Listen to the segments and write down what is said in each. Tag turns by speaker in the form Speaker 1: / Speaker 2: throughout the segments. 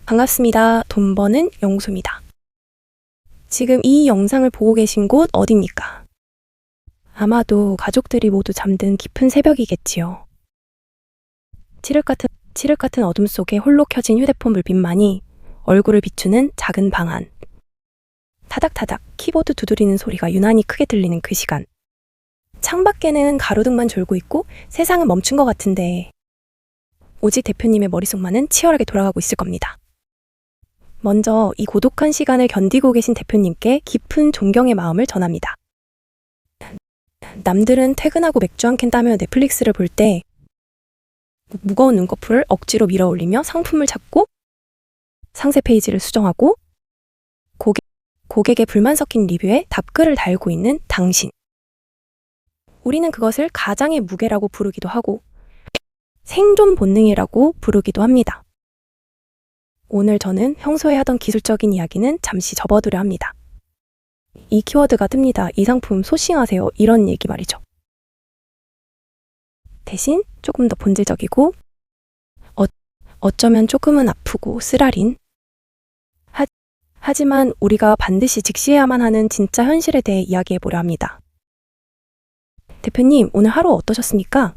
Speaker 1: 반갑습니다. 돈 버는 영수입니다. 지금 이 영상을 보고 계신 곳 어디입니까? 아마도 가족들이 모두 잠든 깊은 새벽이겠지요. 칠흑 같은 어둠 속에 홀로 켜진 휴대폰 불빛만이 얼굴을 비추는 작은 방 안. 타닥타닥 키보드 두드리는 소리가 유난히 크게 들리는 그 시간. 창밖에는 가로등만 졸고 있고 세상은 멈춘 것 같은데 오직 대표님의 머릿속만은 치열하게 돌아가고 있을 겁니다. 먼저 이 고독한 시간을 견디고 계신 대표님께 깊은 존경의 마음을 전합니다. 남들은 퇴근하고 맥주 한 캔 따며 넷플릭스를 볼 때 무거운 눈꺼풀을 억지로 밀어 올리며 상품을 찾고 상세 페이지를 수정하고 고객의 불만 섞인 리뷰에 답글을 달고 있는 당신. 우리는 그것을 가장의 무게라고 부르기도 하고 생존 본능이라고 부르기도 합니다. 오늘 저는 평소에 하던 기술적인 이야기는 잠시 접어두려 합니다. 이 키워드가 뜹니다. 이 상품 소싱하세요. 이런 얘기 말이죠. 대신 조금 더 본질적이고 어쩌면 조금은 아프고 쓰라린 하지만 우리가 반드시 직시해야만 하는 진짜 현실에 대해 이야기해보려 합니다. 대표님, 오늘 하루 어떠셨습니까?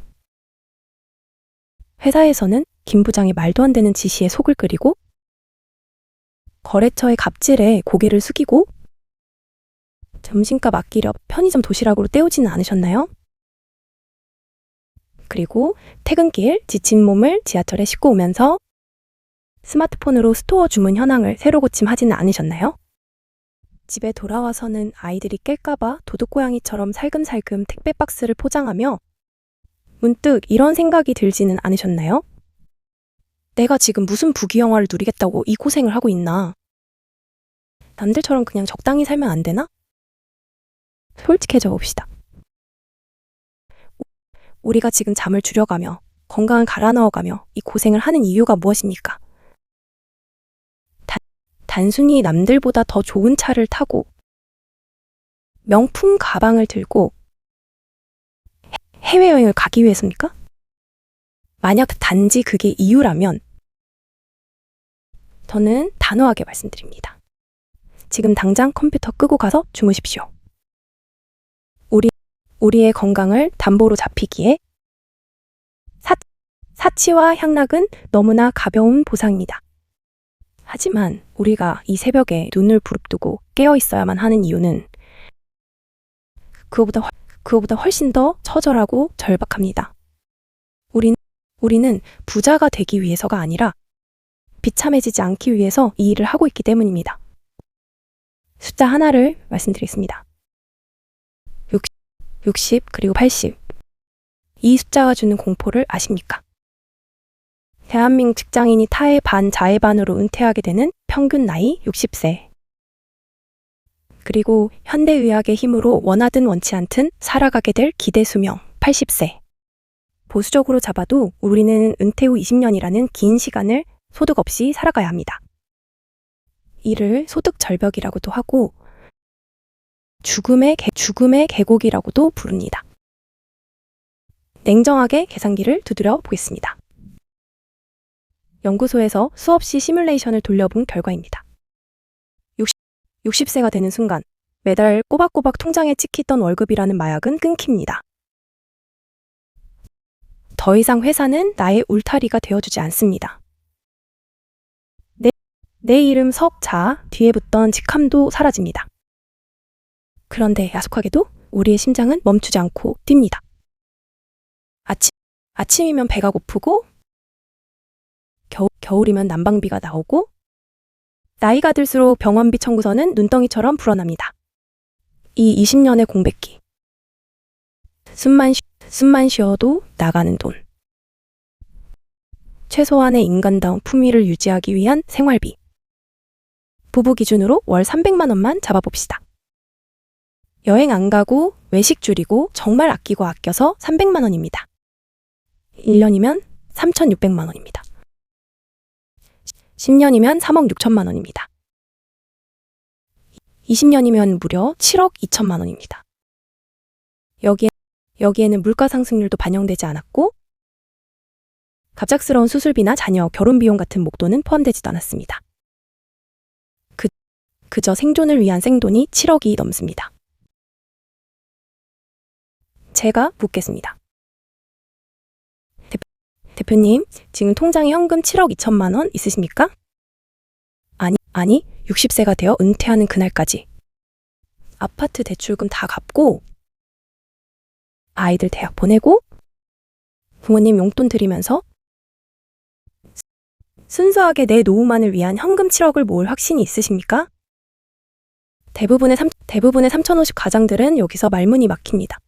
Speaker 1: 회사에서는 김 부장이 말도 안 되는 지시에 속을 끓이고 거래처의 갑질에 고개를 숙이고 점심값 아끼려 편의점 도시락으로 때우지는 않으셨나요? 그리고 퇴근길 지친 몸을 지하철에 싣고 오면서 스마트폰으로 스토어 주문 현황을 새로 고침하지는 않으셨나요? 집에 돌아와서는 아이들이 깰까봐 도둑고양이처럼 살금살금 택배 박스를 포장하며 문득 이런 생각이 들지는 않으셨나요? 내가 지금 무슨 부귀영화를 누리겠다고 이 고생을 하고 있나? 남들처럼 그냥 적당히 살면 안 되나? 솔직해져 봅시다. 우리가 지금 잠을 줄여가며 건강을 갈아 넣어가며 이 고생을 하는 이유가 무엇입니까? 단순히 남들보다 더 좋은 차를 타고 명품 가방을 들고 해외여행을 가기 위해서입니까? 만약 단지 그게 이유라면 저는 단호하게 말씀드립니다. 지금 당장 컴퓨터 끄고 가서 주무십시오. 우리의 건강을 담보로 잡히기에 사치와 향락은 너무나 가벼운 보상입니다. 하지만 우리가 이 새벽에 눈을 부릅뜨고 깨어 있어야만 하는 이유는 그거보다 훨씬 더 처절하고 절박합니다. 우리는 부자가 되기 위해서가 아니라 비참해지지 않기 위해서 이 일을 하고 있기 때문입니다. 숫자 하나를 말씀드리겠습니다. 60 그리고 80. 이 숫자가 주는 공포를 아십니까? 대한민국 직장인이 타의 반, 자의 반으로 은퇴하게 되는 평균 나이 60세. 그리고 현대의학의 힘으로 원하든 원치 않든 살아가게 될 기대 수명 80세. 보수적으로 잡아도 우리는 은퇴 후 20년이라는 긴 시간을 소득 없이 살아가야 합니다. 이를 소득 절벽이라고도 하고 죽음의 계곡이라고도 부릅니다. 냉정하게 계산기를 두드려 보겠습니다. 연구소에서 수없이 시뮬레이션을 돌려본 결과입니다. 60세가 되는 순간 매달 꼬박꼬박 통장에 찍히던 월급이라는 마약은 끊깁니다. 더 이상 회사는 나의 울타리가 되어주지 않습니다. 내 이름 석자 뒤에 붙던 직함도 사라집니다. 그런데 야속하게도 우리의 심장은 멈추지 않고 뜁니다. 아침이면 배가 고프고 겨울이면 난방비가 나오고 나이가 들수록 병원비 청구서는 눈덩이처럼 불어납니다. 이 20년의 공백기. 숨만 쉬어도 나가는 돈. 최소한의 인간다운 품위를 유지하기 위한 생활비. 부부 기준으로 월 300만 원만 잡아봅시다. 여행 안 가고 외식 줄이고 정말 아끼고 아껴서 300만 원입니다. 1년이면 3,600만 원입니다. 10년이면 3억 6천만 원입니다. 20년이면 무려 7억 2천만 원입니다. 여기에는 물가 상승률도 반영되지 않았고 갑작스러운 수술비나 자녀, 결혼 비용 같은 목돈은 포함되지도 않았습니다. 그저 생존을 위한 생돈이 7억이 넘습니다. 제가 묻겠습니다. 대표님, 지금 통장에 현금 7억 2천만 원 있으십니까? 아니, 60세가 되어 은퇴하는 그날까지. 아파트 대출금 다 갚고, 아이들 대학 보내고, 부모님 용돈 드리면서 순수하게 내 노후만을 위한 현금 7억을 모을 확신이 있으십니까? 대부분의 3050 가장들은 여기서 말문이 막힙니다.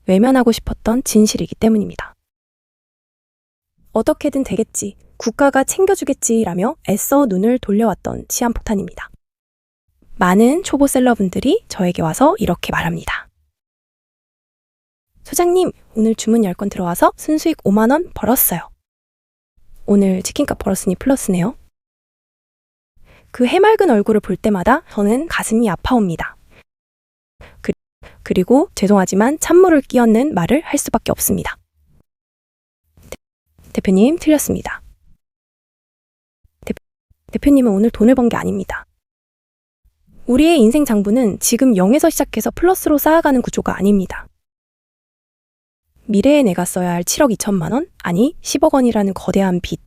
Speaker 1: 외면하고 싶었던 진실이기 때문입니다. 어떻게든 되겠지, 국가가 챙겨주겠지라며 애써 눈을 돌려왔던 시한폭탄입니다. 많은 초보 셀러분들이 저에게 와서 이렇게 말합니다. 소장님, 오늘 주문 10건 들어와서 순수익 5만 원 벌었어요. 오늘 치킨값 벌었으니 플러스네요. 그 해맑은 얼굴을 볼 때마다 저는 가슴이 아파옵니다. 그리고 죄송하지만 찬물을 끼얹는 말을 할 수밖에 없습니다. 대표님, 틀렸습니다. 대표님은 오늘 돈을 번 게 아닙니다. 우리의 인생 장부는 지금 0에서 시작해서 플러스로 쌓아가는 구조가 아닙니다. 미래에 내가 써야 할 7억 2천만 원, 아니 10억 원이라는 거대한 빚.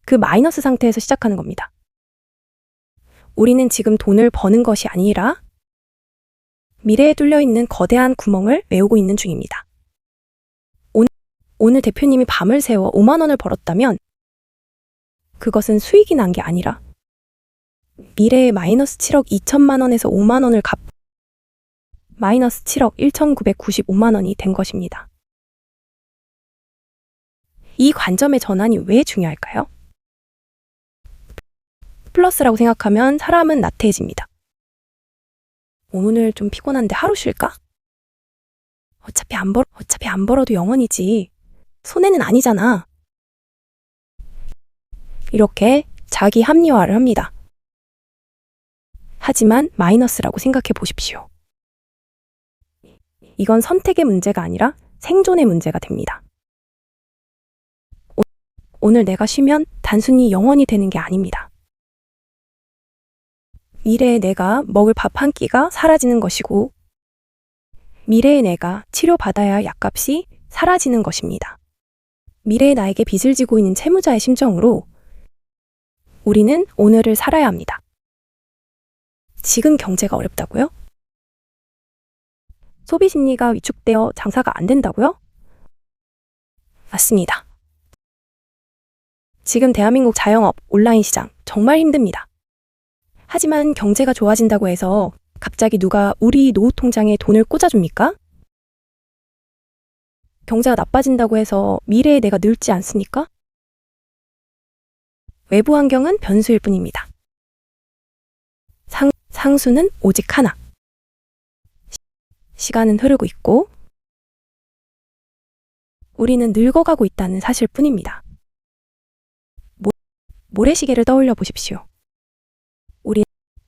Speaker 1: 그 마이너스 상태에서 시작하는 겁니다. 우리는 지금 돈을 버는 것이 아니라 미래에 뚫려있는 거대한 구멍을 메우고 있는 중입니다. 오늘 대표님이 밤을 새워 5만 원을 벌었다면 그것은 수익이 난 게 아니라 미래에 마이너스 7억 2천만 원에서 5만 원을 마이너스 7억 1,995만 원이 된 것입니다. 이 관점의 전환이 왜 중요할까요? 플러스라고 생각하면 사람은 나태해집니다. 오늘 좀 피곤한데 하루 쉴까? 어차피 안 벌어도 영원이지. 손해는 아니잖아. 이렇게 자기 합리화를 합니다. 하지만 마이너스라고 생각해 보십시오. 이건 선택의 문제가 아니라 생존의 문제가 됩니다. 오늘 내가 쉬면 단순히 영원이 되는 게 아닙니다. 미래의 내가 먹을 밥 한 끼가 사라지는 것이고 미래의 내가 치료받아야 할 약값이 사라지는 것입니다. 미래의 나에게 빚을 지고 있는 채무자의 심정으로 우리는 오늘을 살아야 합니다. 지금 경제가 어렵다고요? 소비 심리가 위축되어 장사가 안 된다고요? 맞습니다. 지금 대한민국 자영업, 온라인 시장 정말 힘듭니다. 하지만 경제가 좋아진다고 해서 갑자기 누가 우리 노후 통장에 돈을 꽂아줍니까? 경제가 나빠진다고 해서 미래의 내가 늙지 않습니까? 외부 환경은 변수일 뿐입니다. 상수는 오직 하나. 시간은 흐르고 있고 우리는 늙어가고 있다는 사실 뿐입니다. 모래시계를 떠올려 보십시오.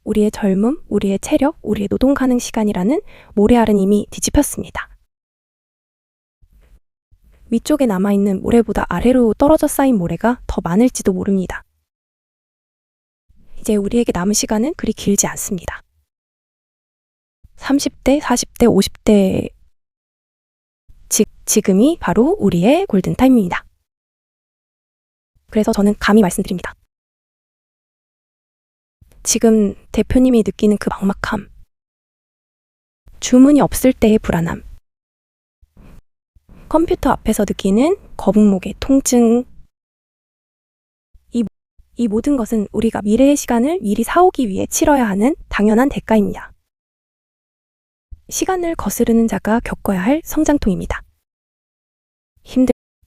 Speaker 1: 우리의 젊음, 우리의 체력, 우리의 노동 가능 시간이라는 모래알은 이미 뒤집혔습니다. 위쪽에 남아있는 모래보다 아래로 떨어져 쌓인 모래가 더 많을지도 모릅니다. 이제 우리에게 남은 시간은 그리 길지 않습니다. 30대, 40대, 50대 지금이 바로 우리의 골든타임입니다. 그래서 저는 감히 말씀드립니다. 지금 대표님이 느끼는 그 막막함, 주문이 없을 때의 불안함, 컴퓨터 앞에서 느끼는 거북목의 통증, 이 모든 것은 우리가 미래의 시간을 미리 사오기 위해 치러야 하는 당연한 대가입니다. 시간을 거스르는 자가 겪어야 할 성장통입니다.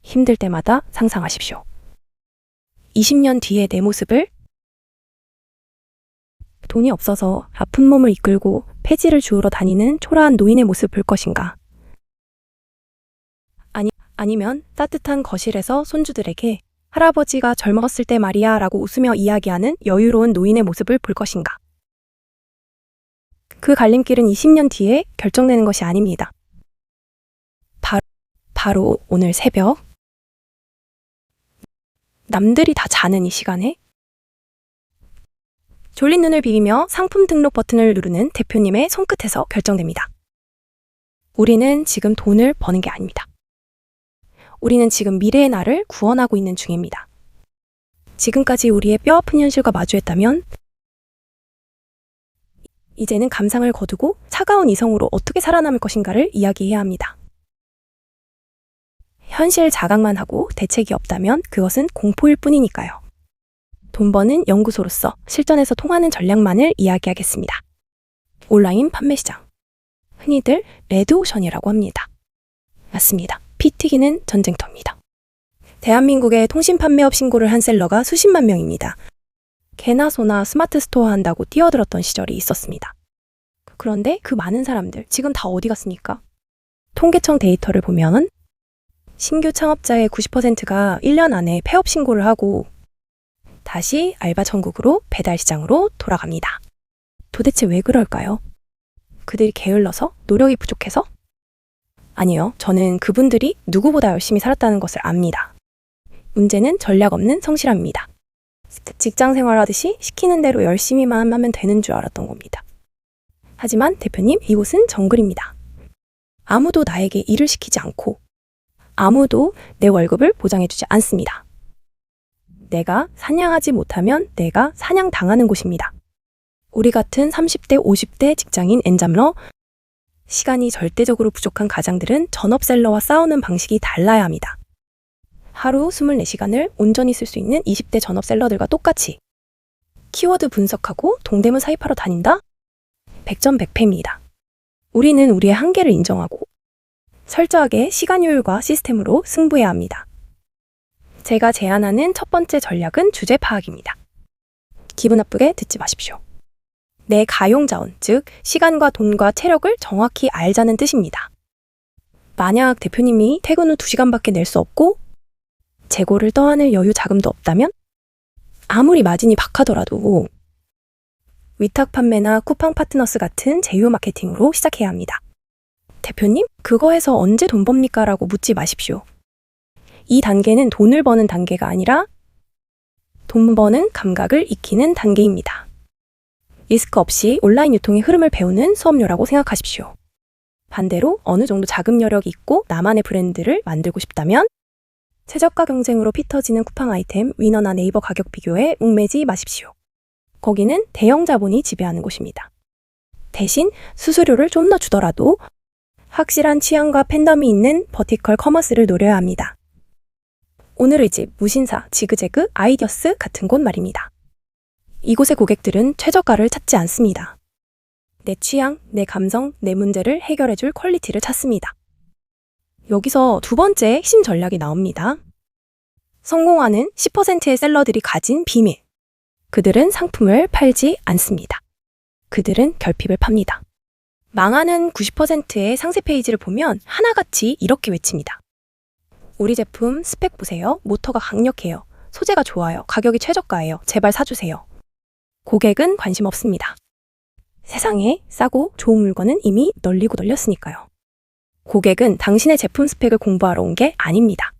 Speaker 1: 힘들 때마다 상상하십시오. 20년 뒤의 내 모습을 돈이 없어서 아픈 몸을 이끌고 폐지를 주우러 다니는 초라한 노인의 모습을 볼 것인가? 아니면 따뜻한 거실에서 손주들에게 할아버지가 젊었을 때 말이야 라고 웃으며 이야기하는 여유로운 노인의 모습을 볼 것인가? 그 갈림길은 20년 뒤에 결정되는 것이 아닙니다. 바로 오늘 새벽 남들이 다 자는 이 시간에? 졸린 눈을 비비며 상품 등록 버튼을 누르는 대표님의 손끝에서 결정됩니다. 우리는 지금 돈을 버는 게 아닙니다. 우리는 지금 미래의 나를 구원하고 있는 중입니다. 지금까지 우리의 뼈아픈 현실과 마주했다면 이제는 감상을 거두고 차가운 이성으로 어떻게 살아남을 것인가를 이야기해야 합니다. 현실 자각만 하고 대책이 없다면 그것은 공포일 뿐이니까요. 돈 버는 연구소로서 실전에서 통하는 전략만을 이야기하겠습니다. 온라인 판매 시장. 흔히들 레드오션이라고 합니다. 맞습니다. 피 튀기는 전쟁터입니다. 대한민국에 통신 판매업 신고를 한 셀러가 수십만 명입니다. 개나 소나 스마트 스토어 한다고 뛰어들었던 시절이 있었습니다. 그런데 그 많은 사람들 지금 다 어디 갔습니까? 통계청 데이터를 보면 신규 창업자의 90%가 1년 안에 폐업 신고를 하고 다시 알바 천국으로 배달 시장으로 돌아갑니다. 도대체 왜 그럴까요? 그들이 게을러서? 노력이 부족해서? 아니요. 저는 그분들이 누구보다 열심히 살았다는 것을 압니다. 문제는 전략 없는 성실함입니다. 직장 생활하듯이 시키는 대로 열심히만 하면 되는 줄 알았던 겁니다. 하지만 대표님, 이곳은 정글입니다. 아무도 나에게 일을 시키지 않고 아무도 내 월급을 보장해주지 않습니다. 내가 사냥하지 못하면 내가 사냥당하는 곳입니다. 우리 같은 30대, 50대 직장인 엔잡러, 시간이 절대적으로 부족한 가장들은 전업셀러와 싸우는 방식이 달라야 합니다. 하루 24시간을 온전히 쓸 수 있는 20대 전업셀러들과 똑같이 키워드 분석하고 동대문 사입하러 다닌다? 100점 100패입니다. 우리는 우리의 한계를 인정하고 철저하게 시간 효율과 시스템으로 승부해야 합니다. 제가 제안하는 첫 번째 전략은 주제 파악입니다. 기분 나쁘게 듣지 마십시오. 내 가용자원, 즉 시간과 돈과 체력을 정확히 알자는 뜻입니다. 만약 대표님이 퇴근 후 2시간밖에 낼 수 없고 재고를 떠안을 여유 자금도 없다면 아무리 마진이 박하더라도 위탁 판매나 쿠팡 파트너스 같은 제휴 마케팅으로 시작해야 합니다. 대표님, 그거 해서 언제 돈 법니까? 라고 묻지 마십시오. 이 단계는 돈을 버는 단계가 아니라 돈 버는 감각을 익히는 단계입니다. 리스크 없이 온라인 유통의 흐름을 배우는 수업료라고 생각하십시오. 반대로 어느 정도 자금 여력이 있고 나만의 브랜드를 만들고 싶다면 최저가 경쟁으로 피 터지는 쿠팡 아이템, 위너나 네이버 가격 비교에 얽매지 마십시오. 거기는 대형 자본이 지배하는 곳입니다. 대신 수수료를 좀 더 주더라도 확실한 취향과 팬덤이 있는 버티컬 커머스를 노려야 합니다. 오늘의 집, 무신사, 지그재그, 아이디어스 같은 곳 말입니다. 이곳의 고객들은 최저가를 찾지 않습니다. 내 취향, 내 감성, 내 문제를 해결해줄 퀄리티를 찾습니다. 여기서 두 번째 핵심 전략이 나옵니다. 성공하는 10%의 셀러들이 가진 비밀. 그들은 상품을 팔지 않습니다. 그들은 결핍을 팝니다. 망하는 90%의 상세 페이지를 보면 하나같이 이렇게 외칩니다. 우리 제품 스펙 보세요. 모터가 강력해요. 소재가 좋아요. 가격이 최저가예요. 제발 사주세요. 고객은 관심 없습니다. 세상에 싸고 좋은 물건은 이미 널리고 널렸으니까요. 고객은 당신의 제품 스펙을 공부하러 온 게 아닙니다.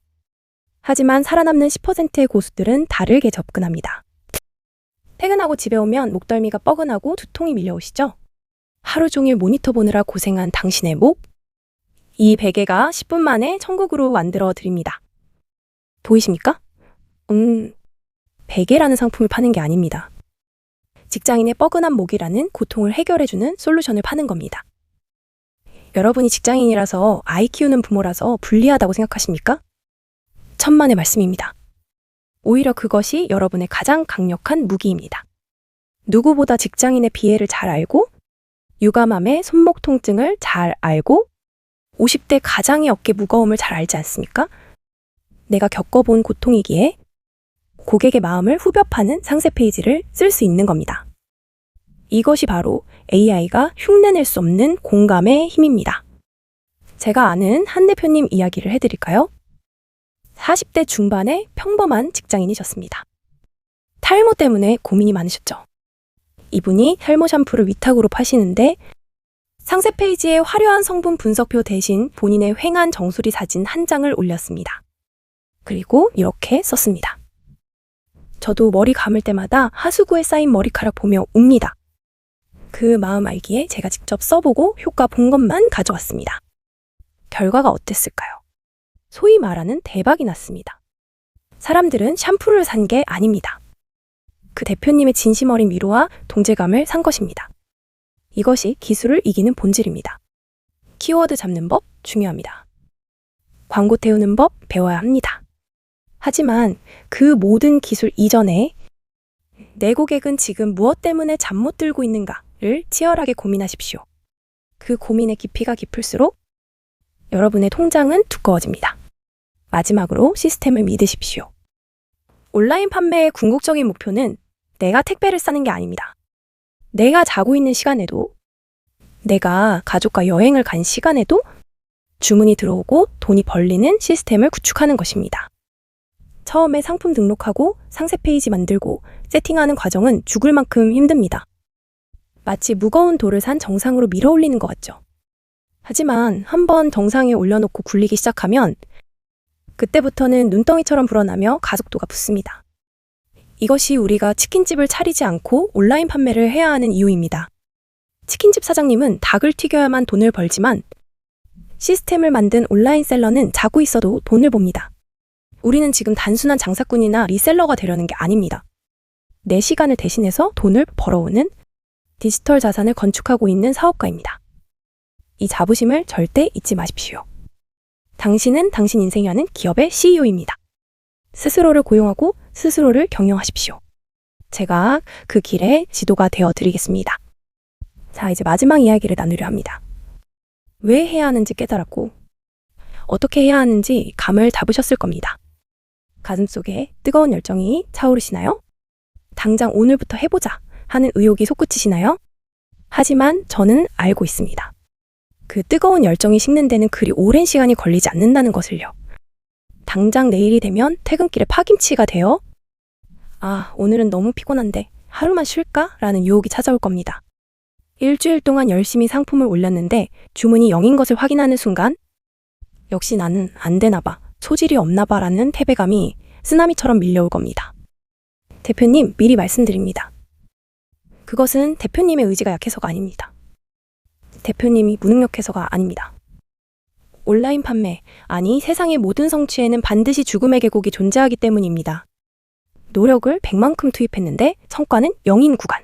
Speaker 1: 하지만 살아남는 10%의 고수들은 다르게 접근합니다. 퇴근하고 집에 오면 목덜미가 뻐근하고 두통이 밀려오시죠? 하루 종일 모니터 보느라 고생한 당신의 목? 이 베개가 10분 만에 천국으로 만들어 드립니다. 보이십니까? 베개라는 상품을 파는 게 아닙니다. 직장인의 뻐근한 목이라는 고통을 해결해주는 솔루션을 파는 겁니다. 여러분이 직장인이라서 아이 키우는 부모라서 불리하다고 생각하십니까? 천만의 말씀입니다. 오히려 그것이 여러분의 가장 강력한 무기입니다. 누구보다 직장인의 비애를 잘 알고 육아맘의 손목 통증을 잘 알고 50대 가장의 어깨 무거움을 잘 알지 않습니까? 내가 겪어본 고통이기에 고객의 마음을 후벼 파는 상세 페이지를 쓸 수 있는 겁니다. 이것이 바로 AI가 흉내낼 수 없는 공감의 힘입니다. 제가 아는 한 대표님 이야기를 해드릴까요? 40대 중반의 평범한 직장인이셨습니다. 탈모 때문에 고민이 많으셨죠. 이분이 탈모 샴푸를 위탁으로 파시는데 상세 페이지에 화려한 성분 분석표 대신 본인의 횡한 정수리 사진 한 장을 올렸습니다. 그리고 이렇게 썼습니다. 저도 머리 감을 때마다 하수구에 쌓인 머리카락 보며 웁니다. 그 마음 알기에 제가 직접 써보고 효과 본 것만 가져왔습니다. 결과가 어땠을까요? 소위 말하는 대박이 났습니다. 사람들은 샴푸를 산 게 아닙니다. 그 대표님의 진심 어린 위로와 동질감을 산 것입니다. 이것이 기술을 이기는 본질입니다. 키워드 잡는 법 중요합니다. 광고 태우는 법 배워야 합니다. 하지만 그 모든 기술 이전에 내 고객은 지금 무엇 때문에 잠 못 들고 있는가를 치열하게 고민하십시오. 그 고민의 깊이가 깊을수록 여러분의 통장은 두꺼워집니다. 마지막으로 시스템을 믿으십시오. 온라인 판매의 궁극적인 목표는 내가 택배를 싸는 게 아닙니다. 내가 자고 있는 시간에도, 내가 가족과 여행을 간 시간에도 주문이 들어오고 돈이 벌리는 시스템을 구축하는 것입니다. 처음에 상품 등록하고 상세 페이지 만들고 세팅하는 과정은 죽을 만큼 힘듭니다. 마치 무거운 돌을 산 정상으로 밀어 올리는 것 같죠. 하지만 한번 정상에 올려놓고 굴리기 시작하면 그때부터는 눈덩이처럼 불어나며 가속도가 붙습니다. 이것이 우리가 치킨집을 차리지 않고 온라인 판매를 해야 하는 이유입니다. 치킨집 사장님은 닭을 튀겨야만 돈을 벌지만 시스템을 만든 온라인 셀러는 자고 있어도 돈을 봅니다. 우리는 지금 단순한 장사꾼이나 리셀러가 되려는 게 아닙니다. 내 시간을 대신해서 돈을 벌어오는 디지털 자산을 건축하고 있는 사업가입니다. 이 자부심을 절대 잊지 마십시오. 당신은 당신 인생이 하는 기업의 CEO입니다. 스스로를 고용하고 스스로를 경영하십시오. 제가 그 길의 지도가 되어 드리겠습니다. 자, 이제 마지막 이야기를 나누려 합니다. 왜 해야 하는지 깨달았고 어떻게 해야 하는지 감을 잡으셨을 겁니다. 가슴속에 뜨거운 열정이 차오르시나요? 당장 오늘부터 해보자 하는 의욕이 솟구치시나요? 하지만 저는 알고 있습니다. 그 뜨거운 열정이 식는 데는 그리 오랜 시간이 걸리지 않는다는 것을요. 당장 내일이 되면 퇴근길에 파김치가 되어 오늘은 너무 피곤한데 하루만 쉴까? 라는 유혹이 찾아올 겁니다. 일주일 동안 열심히 상품을 올렸는데 주문이 0인 것을 확인하는 순간 역시 나는 안 되나 봐, 소질이 없나 봐 라는 패배감이 쓰나미처럼 밀려올 겁니다. 대표님, 미리 말씀드립니다. 그것은 대표님의 의지가 약해서가 아닙니다. 대표님이 무능력해서가 아닙니다. 온라인 판매, 아니 세상의 모든 성취에는 반드시 죽음의 계곡이 존재하기 때문입니다. 노력을 100만큼 투입했는데 성과는 0인 구간.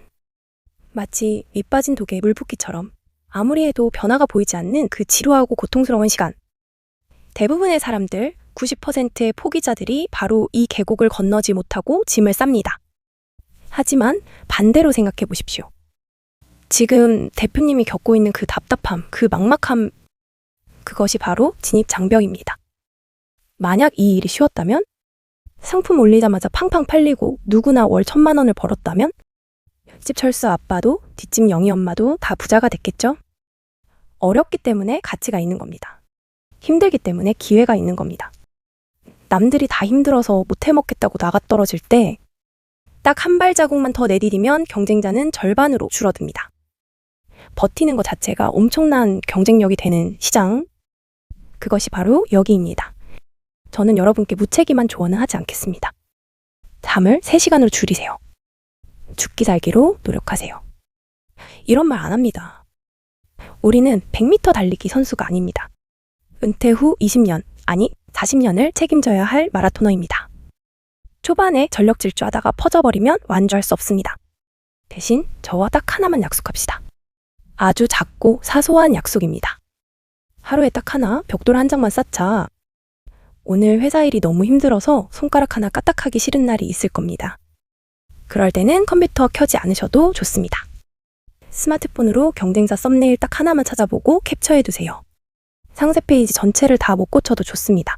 Speaker 1: 마치 밑 빠진 독에 물 붓기처럼 아무리 해도 변화가 보이지 않는 그 지루하고 고통스러운 시간. 대부분의 사람들, 90%의 포기자들이 바로 이 계곡을 건너지 못하고 짐을 쌉니다. 하지만 반대로 생각해 보십시오. 지금 대표님이 겪고 있는 그 답답함, 그 막막함, 그것이 바로 진입 장벽입니다. 만약 이 일이 쉬웠다면, 상품 올리자마자 팡팡 팔리고 누구나 월 1,000만 원을 벌었다면 집 철수 아빠도 뒷집 영희 엄마도 다 부자가 됐겠죠? 어렵기 때문에 가치가 있는 겁니다. 힘들기 때문에 기회가 있는 겁니다. 남들이 다 힘들어서 못 해먹겠다고 나가떨어질 때 딱 한 발자국만 더 내디디면 경쟁자는 절반으로 줄어듭니다. 버티는 것 자체가 엄청난 경쟁력이 되는 시장, 그것이 바로 여기입니다. 저는 여러분께 무책임한 조언은 하지 않겠습니다. 잠을 3시간으로 줄이세요. 죽기 살기로 노력하세요. 이런 말 안 합니다. 우리는 100m 달리기 선수가 아닙니다. 은퇴 후 20년, 아니 40년을 책임져야 할 마라토너입니다. 초반에 전력 질주하다가 퍼져버리면 완주할 수 없습니다. 대신 저와 딱 하나만 약속합시다. 아주 작고 사소한 약속입니다. 하루에 딱 하나 벽돌 한 장만 쌓자. 오늘 회사 일이 너무 힘들어서 손가락 하나 까딱하기 싫은 날이 있을 겁니다. 그럴 때는 컴퓨터 켜지 않으셔도 좋습니다. 스마트폰으로 경쟁자 썸네일 딱 하나만 찾아보고 캡처해두세요. 상세 페이지 전체를 다 못 고쳐도 좋습니다.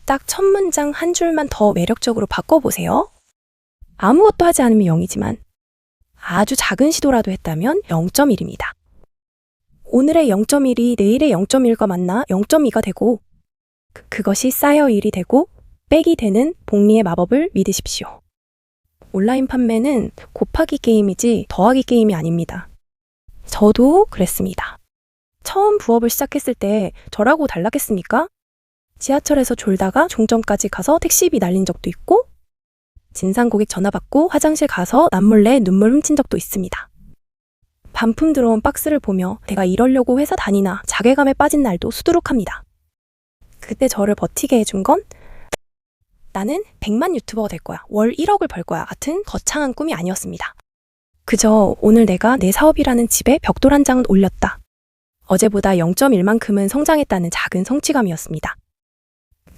Speaker 1: 딱 첫 문장 한 줄만 더 매력적으로 바꿔보세요. 아무것도 하지 않으면 0이지만 아주 작은 시도라도 했다면 0.1입니다. 오늘의 0.1이 내일의 0.1과 만나 0.2가 되고 그것이 쌓여 1이 되고 백이 되는 복리의 마법을 믿으십시오. 온라인 판매는 곱하기 게임이지 더하기 게임이 아닙니다. 저도 그랬습니다. 처음 부업을 시작했을 때 저라고 달랐겠습니까? 지하철에서 졸다가 종점까지 가서 택시비 날린 적도 있고 진상 고객 전화 받고 화장실 가서 남몰래 눈물 훔친 적도 있습니다. 반품 들어온 박스를 보며 내가 이러려고 회사 다니나 자괴감에 빠진 날도 수두룩합니다. 그때 저를 버티게 해준 건 나는 100만 유튜버가 될 거야, 월 1억을 벌 거야 같은 거창한 꿈이 아니었습니다. 그저 오늘 내가 내 사업이라는 집에 벽돌 한 장은 올렸다. 어제보다 0.1만큼은 성장했다는 작은 성취감이었습니다.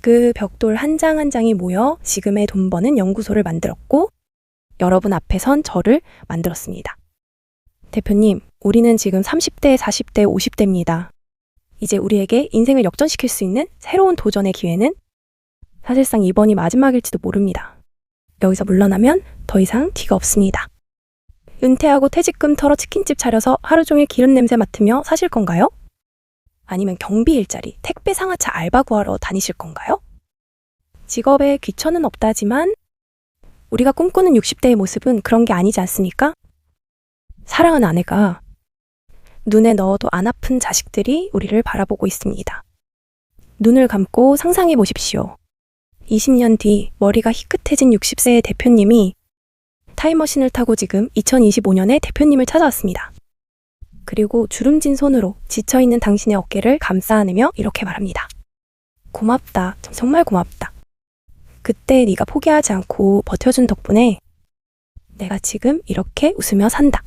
Speaker 1: 그 벽돌 한 장 한 장이 모여 지금의 돈 버는 연구소를 만들었고 여러분 앞에 선 저를 만들었습니다. 대표님, 우리는 지금 30대, 40대, 50대입니다. 이제 우리에게 인생을 역전시킬 수 있는 새로운 도전의 기회는 사실상 이번이 마지막일지도 모릅니다. 여기서 물러나면 더 이상 뒤가 없습니다. 은퇴하고 퇴직금 털어 치킨집 차려서 하루 종일 기름 냄새 맡으며 사실 건가요? 아니면 경비 일자리, 택배 상하차 알바 구하러 다니실 건가요? 직업에 귀천은 없다지만 우리가 꿈꾸는 60대의 모습은 그런 게 아니지 않습니까? 사랑하는 아내가 눈에 넣어도 안 아픈 자식들이 우리를 바라보고 있습니다. 눈을 감고 상상해 보십시오. 20년 뒤 머리가 희끗해진 60세의 대표님이 타임머신을 타고 지금 2025년에 대표님을 찾아왔습니다. 그리고 주름진 손으로 지쳐있는 당신의 어깨를 감싸 안으며 이렇게 말합니다. 고맙다. 정말 고맙다. 그때 네가 포기하지 않고 버텨준 덕분에 내가 지금 이렇게 웃으며 산다.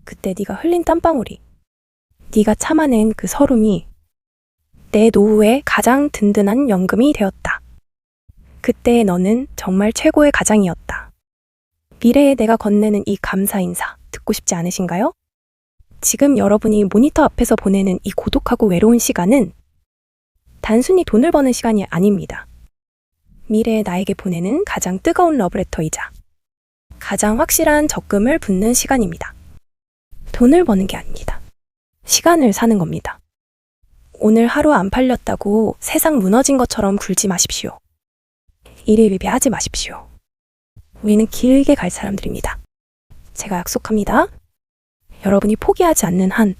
Speaker 1: 그때 네가 흘린 땀방울이, 네가 참아낸 그 서름이 내 노후의 가장 든든한 연금이 되었다. 그때 너는 정말 최고의 가장이었다. 미래에 내가 건네는 이 감사 인사 듣고 싶지 않으신가요? 지금 여러분이 모니터 앞에서 보내는 이 고독하고 외로운 시간은 단순히 돈을 버는 시간이 아닙니다. 미래의 나에게 보내는 가장 뜨거운 러브레터이자 가장 확실한 적금을 붓는 시간입니다. 돈을 버는 게 아닙니다. 시간을 사는 겁니다. 오늘 하루 안 팔렸다고 세상 무너진 것처럼 굴지 마십시오. 일희일비하지 마십시오. 우리는 길게 갈 사람들입니다. 제가 약속합니다. 여러분이 포기하지 않는 한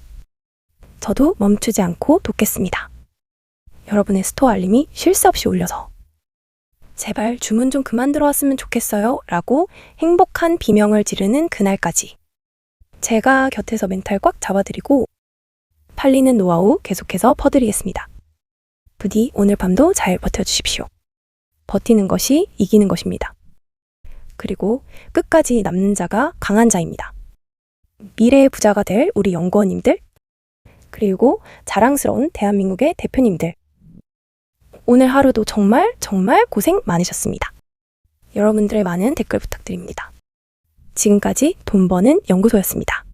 Speaker 1: 저도 멈추지 않고 돕겠습니다. 여러분의 스토어 알림이 쉴 새 없이 울려서 제발 주문 좀 그만 들어왔으면 좋겠어요 라고 행복한 비명을 지르는 그날까지 제가 곁에서 멘탈 꽉 잡아드리고 팔리는 노하우 계속해서 퍼드리겠습니다. 부디 오늘 밤도 잘 버텨주십시오. 버티는 것이 이기는 것입니다. 그리고 끝까지 남는 자가 강한 자입니다. 미래의 부자가 될 우리 연구원님들, 그리고 자랑스러운 대한민국의 대표님들, 오늘 하루도 정말 고생 많으셨습니다. 여러분들의 많은 댓글 부탁드립니다. 지금까지 돈 버는 연구소였습니다.